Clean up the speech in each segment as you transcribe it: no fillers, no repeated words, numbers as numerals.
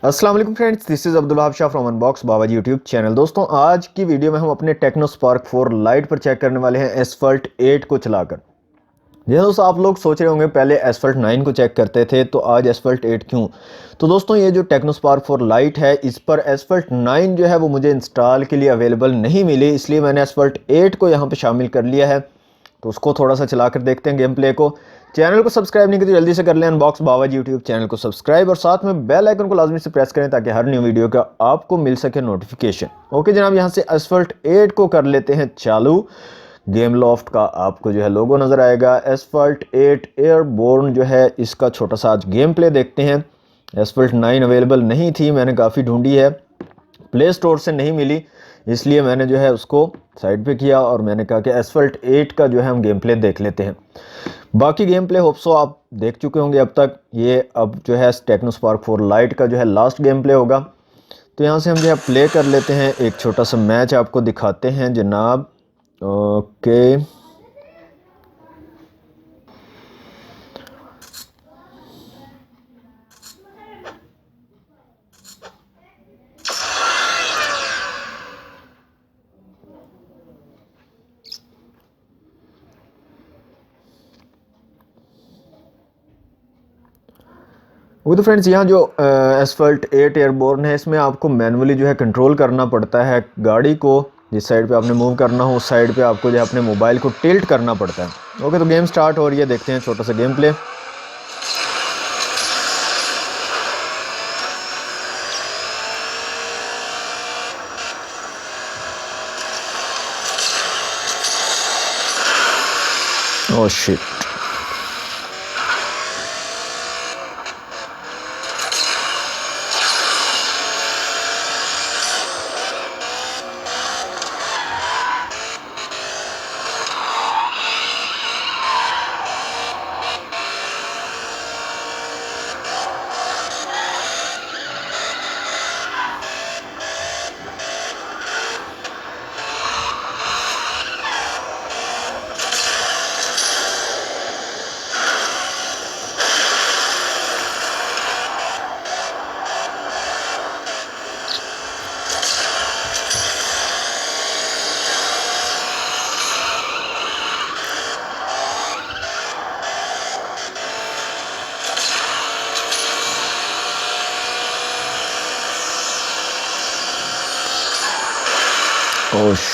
अस्सलाम वालेकुम friends, this is Abdul Wahab Shah from unbox Babaji YouTube channel. दोस्तों, आज की वीडियो में हम अपने टेक्नो स्पार्क 4 लाइट पर चेक करने वाले हैं एसफल्ट 8 को चलाकर। जी दोस्तों, आप लोग सोच रहे होंगे पहले एसफल्ट 9 को चेक करते थे तो आज एसफल्ट 8 क्यों। तो दोस्तों, ये जो टेक्नो स्पार्क 4 लाइट है इस पर एसफल्ट 9 जो है वो मुझे इंस्टॉल के लिए अवेलेबल नहीं मिली, इसलिए मैंने एसफल्ट 8 को यहाँ पर शामिल कर लिया है। तो उसको थोड़ा सा चला कर देखते हैं गेम प्ले को। चैनल को सब्सक्राइब नहीं किया तो जल्दी से कर लें, अनबॉक्स बाबाजी यूट्यूब चैनल को सब्सक्राइब और साथ में बेल आइकन को लाजमी से प्रेस करें ताकि हर न्यू वीडियो का आपको मिल सके नोटिफिकेशन। ओके जनाब, यहाँ से एसफल्ट 8 को कर लेते हैं चालू। गेम लॉफ्ट का आपको जो है लोगो नज़र आएगा। एसफल्ट 8 एयरबोर्न जो है इसका छोटा सा आज गेम प्ले देखते हैं। एसफल्ट 9 अवेलेबल नहीं थी, मैंने काफ़ी ढूंढी है, प्ले स्टोर से नहीं मिली, इसलिए मैंने जो है उसको साइड पे किया और मैंने कहा कि एसफल्ट 8 का जो है हम गेम प्ले देख लेते हैं। बाकी गेम प्ले होप्सो आप देख चुके होंगे अब तक। ये अब जो है टेक्नो स्पार्क 4 लाइट का जो है लास्ट गेम प्ले होगा। तो यहाँ से हम जो है प्ले कर लेते हैं, एक छोटा सा मैच आपको दिखाते हैं जनाब। ओके, वो तो फ्रेंड्स यहाँ जो एसफल्ट 8 एयरबोर्न है इसमें आपको मैनुअली जो है कंट्रोल करना पड़ता है गाड़ी को। जिस साइड पे आपने मूव करना हो उस साइड पे आपको जो है अपने मोबाइल को टिल्ट करना पड़ता है। ओके, तो गेम स्टार्ट हो रही है, देखते हैं छोटा सा game play. Oh shit, oh shit.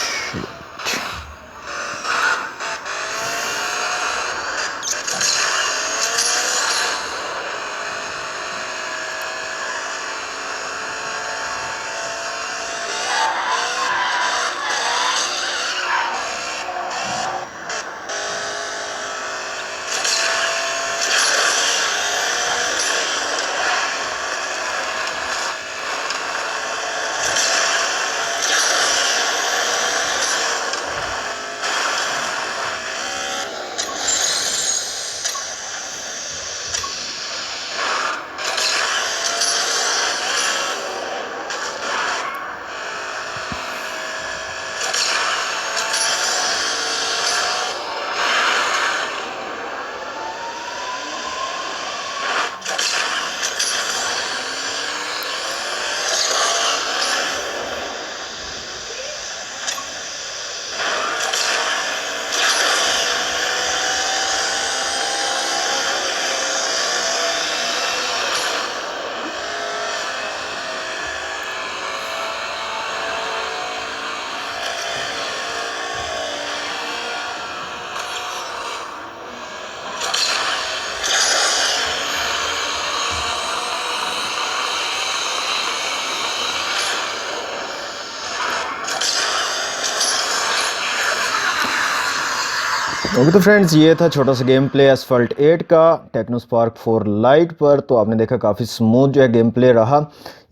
Okay तो फ्रेंड्स, ये था छोटा सा गेम प्ले एसफल्ट 8 का टेक्नो स्पार्क 4 लाइट पर। तो आपने देखा काफ़ी स्मूथ जो है गेम प्ले रहा।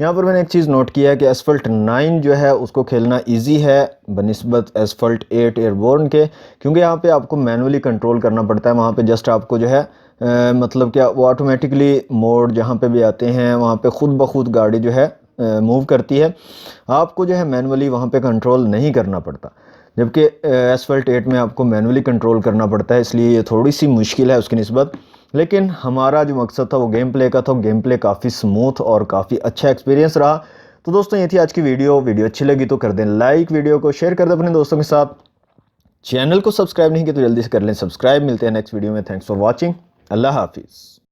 यहाँ पर मैंने एक चीज़ नोट किया है कि एसफल्ट 9 जो है उसको खेलना इजी है बनिस्बत एसफल्ट 8 एयरबोर्न के, क्योंकि यहाँ पे आपको मैनुअली कंट्रोल करना पड़ता है। वहाँ पे जस्ट आपको जो है मतलब क्या वो ऑटोमेटिकली मोड जहाँ पे भी आते हैं वहाँ पे ख़ुद ब खुद गाड़ी जो है मूव करती है, आपको जो है मैनुअली वहाँ पे कंट्रोल नहीं करना पड़ता। जबकि एसफल्ट 8 में आपको मैनुअली कंट्रोल करना पड़ता है, इसलिए ये थोड़ी सी मुश्किल है उसकी निस्बत। लेकिन हमारा जो मकसद था वो गेम प्ले का था। गेम प्ले काफ़ी स्मूथ और काफ़ी अच्छा एक्सपीरियंस रहा। तो दोस्तों ये थी आज की वीडियो अच्छी लगी तो कर दें लाइक, वीडियो को शेयर कर दें अपने दोस्तों के साथ। चैनल को सब्सक्राइब नहीं किया तो जल्दी से कर लें सब्सक्राइब। मिलते हैं नेक्स्ट वीडियो में। Thanks for watching. अल्लाह हाफिज़।